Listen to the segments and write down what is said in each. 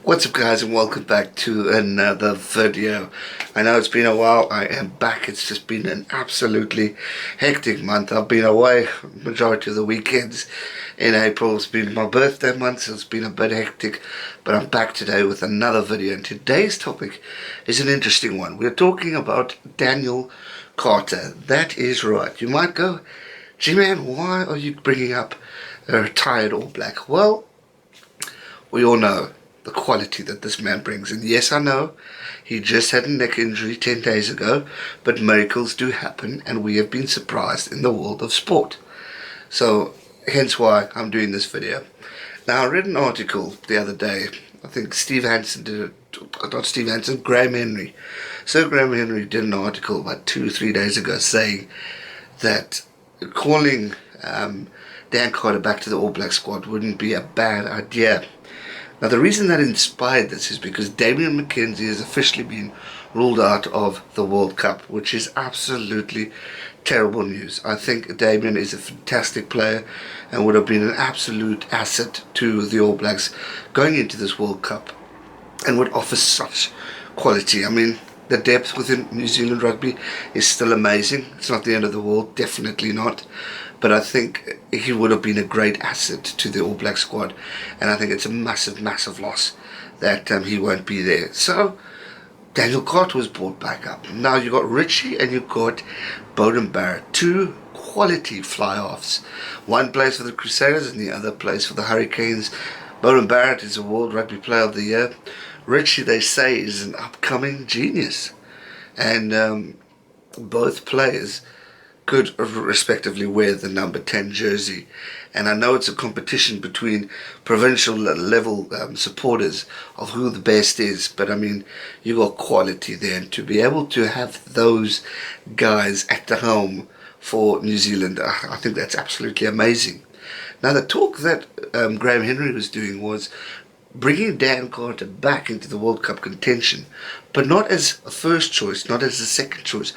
What's up guys, and welcome back to another video. I know it's been a while. I am back. It's just been an absolutely hectic month. I've been away majority of the weekends in April. It's been my birthday month, so it's been a bit hectic, but I'm back today with another video, and today's topic is an interesting one. We're talking about Daniel Carter. That is right. You might go, gee man, why are you bringing up a retired All Black? Well, we all know the quality that this man brings, and yes, I know he just had a neck injury 10 days ago, but miracles do happen, and we have been surprised in the world of sport. So hence why I'm doing this video. Now, I read an article the other day. I think Steve Hansen did it, not Steve Hansen, Graham Henry. Sir Graham Henry did an article about 2 or 3 days ago saying that calling Dan Carter back to the All Black squad wouldn't be a bad idea. Now, the reason that inspired this is because Damian McKenzie has officially been ruled out of the World Cup, which is absolutely terrible news. I think Damian is a fantastic player and would have been an absolute asset to the All Blacks going into this World Cup and would offer such quality. I mean, the depth within New Zealand rugby is still amazing. It's not the end of the world, definitely not. But I think he would have been a great asset to the All Black squad. And I think it's a massive, massive loss that he won't be there. So, Daniel Carter was brought back up. Now you've got Richie and you've got Beauden Barrett. Two quality fly-halves. One plays for the Crusaders and the other plays for the Hurricanes. Beauden Barrett is a World Rugby Player of the Year. Richie, they say, is an upcoming genius. And both players could respectively wear the number 10 jersey. And I know it's a competition between provincial level supporters of who the best is, but I mean, you got quality there, and to be able to have those guys at the helm for New Zealand, I think that's absolutely amazing. Now, the talk that Graham Henry was doing was bringing Dan Carter back into the World Cup contention, but not as a first choice, not as a second choice,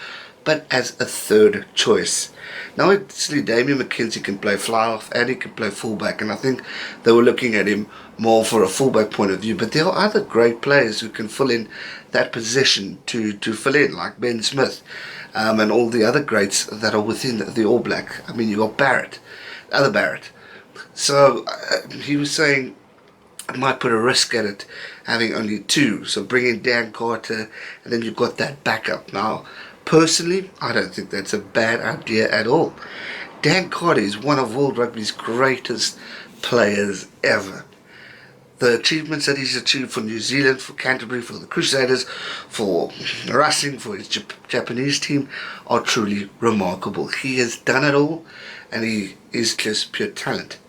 but as a third choice. Now, obviously, Damian McKenzie can play flyhalf and he can play fullback, and I think they were looking at him more for a fullback point of view, but there are other great players who can fill in that position to fill in, like Ben Smith, and all the other greats that are within the All Black. I mean, you got Barrett, the other Barrett. So he was saying it might put a risk at it having only two, so bringing Dan Carter, and then you've got that backup. Now, personally, I don't think that's a bad idea at all. Dan Carter is one of World Rugby's greatest players ever. The achievements that he's achieved for New Zealand, for Canterbury, for the Crusaders, for Racing, for his Japanese team are truly remarkable. He has done it all, and he is just pure talent.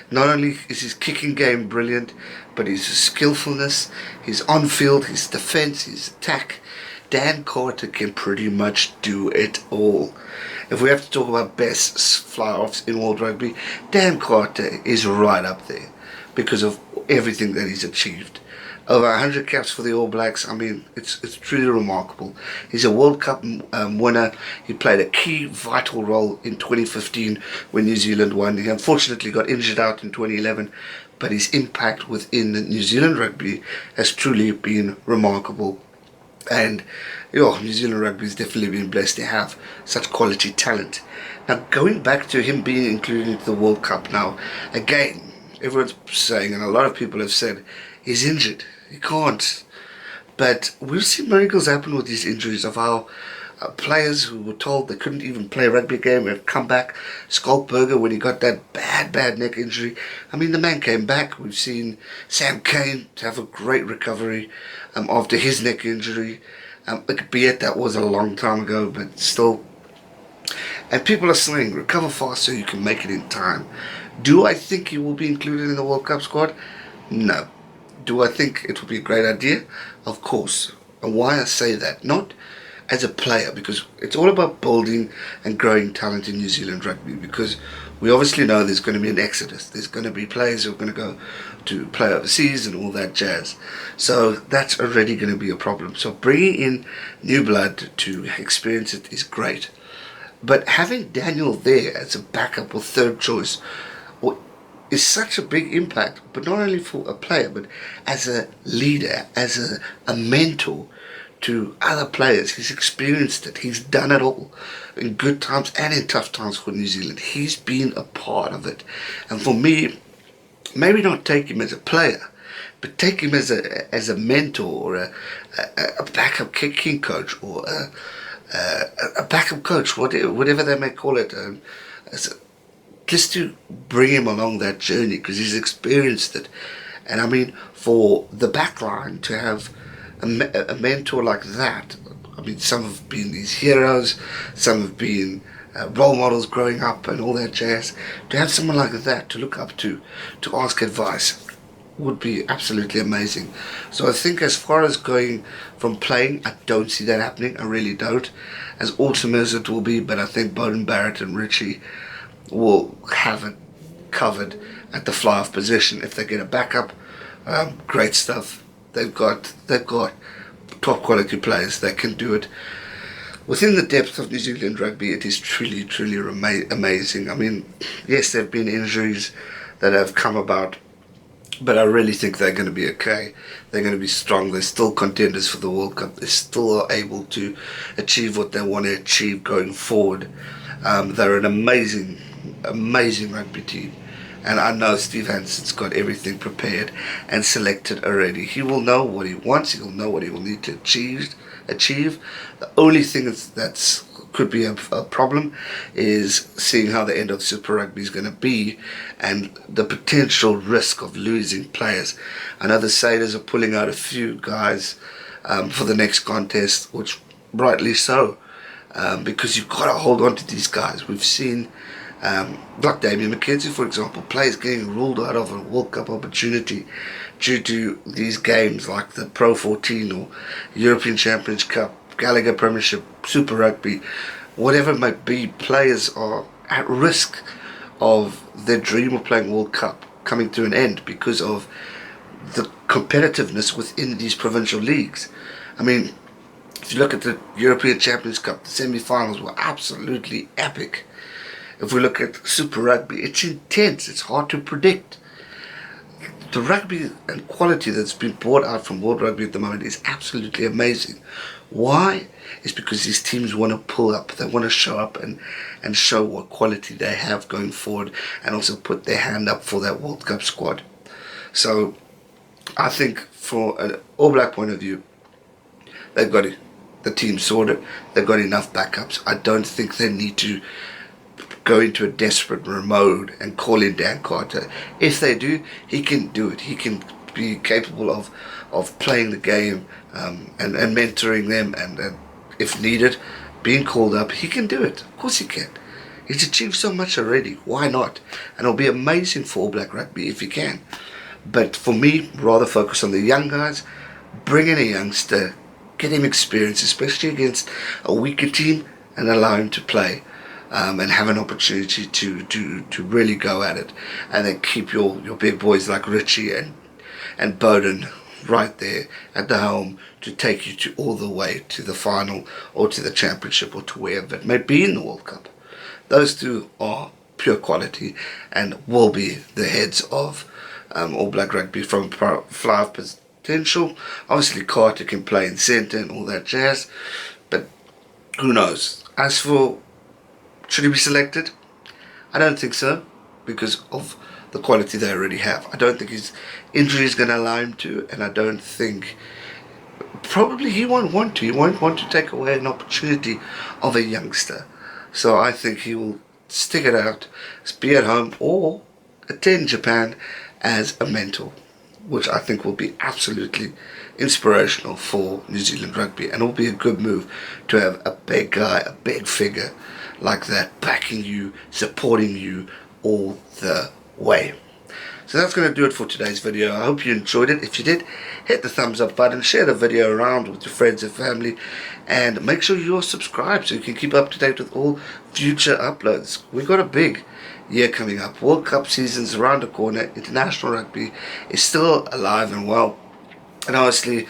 Not only is his kicking game brilliant, but his skillfulness, his on-field, his defence, his attack. Dan Carter can pretty much do it all. If we have to talk about best fly-offs in World Rugby, Dan Carter is right up there because of everything that he's achieved. Over 100 caps for the All Blacks. I mean, it's truly remarkable. He's a World Cup winner. He played a key, vital role in 2015 when New Zealand won. He unfortunately got injured out in 2011, but his impact within New Zealand rugby has truly been remarkable. And New Zealand rugby has definitely been blessed to have such quality talent. Now, going back to him being included into the World Cup now, again, everyone's saying, and a lot of people have said, he's injured. He can't. But we've seen miracles happen with these injuries of how players who were told they couldn't even play a rugby game have come back. Skulkberger, when he got that bad neck injury, I mean, the man came back. We've seen Sam Cane to have a great recovery after his neck injury. Albeit that was a long time ago, but still. And people are saying, recover fast so you can make it in time. Do I think he will be included in the World Cup squad? No. Do I think it would be a great idea? Of course. And why I say that? Not as a player, because it's all about building and growing talent in New Zealand rugby, because we obviously know there's going to be an exodus. There's going to be players who are going to go to play overseas and all that jazz. So that's already going to be a problem. So bringing in new blood to experience it is great. But having Daniel there as a backup or third choice, or is such a big impact, but not only for a player, but as a leader, as a mentor to other players. He's experienced it. He's done it all in good times and in tough times for New Zealand. He's been a part of it. And for me, maybe not take him as a player, but take him as a mentor, or a backup kicking coach, or a backup coach, whatever they may call it, just to bring him along that journey, because he's experienced it. And I mean, for the back line to have a mentor like that, I mean, some have been these heroes, some have been role models growing up and all that jazz. To have someone like that to look up to ask advice, would be absolutely amazing. So I think as far as going from playing, I don't see that happening. I really don't. As awesome as it will be, but I think Beauden, Barrett and Richie will have it covered at the fly-half position. If they get a backup, great stuff. They've got top quality players that can do it. Within the depth of New Zealand rugby, it is truly, truly amazing. I mean, yes, there have been injuries that have come about, but I really think they're going to be okay. They're going to be strong. They're still contenders for the World Cup. They still are able to achieve what they want to achieve going forward. They're an amazing rugby team. And I know Steve Hansen's got everything prepared and selected already. He will know what he wants. He'll know what he will need to achieve. The only thing that's could be a problem is seeing how the end of Super Rugby is going to be, and the potential risk of losing players. I know the Sailors are pulling out a few guys for the next contest, which rightly so, because you've got to hold on to these guys. We've seen like Damian McKenzie, for example, players getting ruled out of a World Cup opportunity due to these games like the Pro 14 or European Champions Cup, Gallagher Premiership, Super Rugby, whatever it might be. Players are at risk of their dream of playing World Cup coming to an end because of the competitiveness within these provincial leagues. I mean, if you look at the European Champions Cup, the semi-finals were absolutely epic. If we look at Super Rugby, it's intense, it's hard to predict. The rugby and quality that's been brought out from World Rugby at the moment is absolutely amazing. Why? It's because these teams want to pull up, they want to show up and show what quality they have going forward, and also put their hand up for that World Cup squad. So I think for an All Black point of view, they've got the team sorted, they've got enough backups. I don't think they need to go into a desperate mode and call in Dan Carter. If they do, he can do it. He can be capable of playing the game and mentoring them, and if needed, being called up. He can do it. Of course he can. He's achieved so much already. Why not? And it'll be amazing for All Black Rugby if he can. But for me, rather focus on the young guys. Bring in a youngster, get him experience, especially against a weaker team, and allow him to play. And have an opportunity to really go at it, and then keep your big boys like Richie and Beauden right there at the helm to take you to all the way to the final or to the championship or to wherever it may be in the World Cup. Those two are pure quality and will be the heads of All Black Rugby from fly-half potential. Obviously Carter can play in centre and all that jazz, but who knows. As for should he be selected? I don't think so, because of the quality they already have. I don't think his injury is going to allow him to, and I don't think, probably he won't want to. He won't want to take away an opportunity of a youngster. So I think he will stick it out, be at home, or attend Japan as a mentor, which I think will be absolutely inspirational for New Zealand rugby, and it will be a good move to have a big guy, a big figure like that backing you, supporting you all the way. So that's going to do it for today's video. I hope you enjoyed it. If you did, hit the thumbs up button, share the video around with your friends and family, and make sure you're subscribed so you can keep up to date with all future uploads. We've got a big year coming up. World Cup season's around the corner. International rugby is still alive and well, and honestly,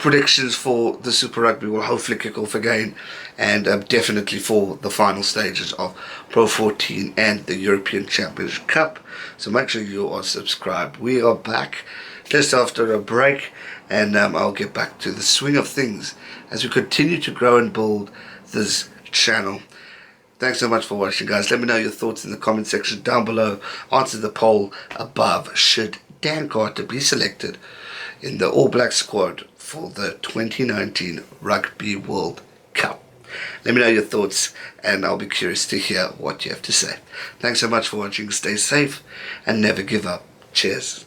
predictions for the Super Rugby will hopefully kick off again, and definitely for the final stages of Pro 14 and the European Championship Cup. So make sure you are subscribed. We are back just after a break, and I'll get back to the swing of things as we continue to grow and build this channel. Thanks so much for watching, guys. Let me know your thoughts in the comment section down below. Answer the poll above. Should Dan Carter be selected in the All Black squad for the 2019 Rugby World Cup? Let me know your thoughts, and I'll be curious to hear what you have to say. Thanks so much for watching. Stay safe and never give up. Cheers.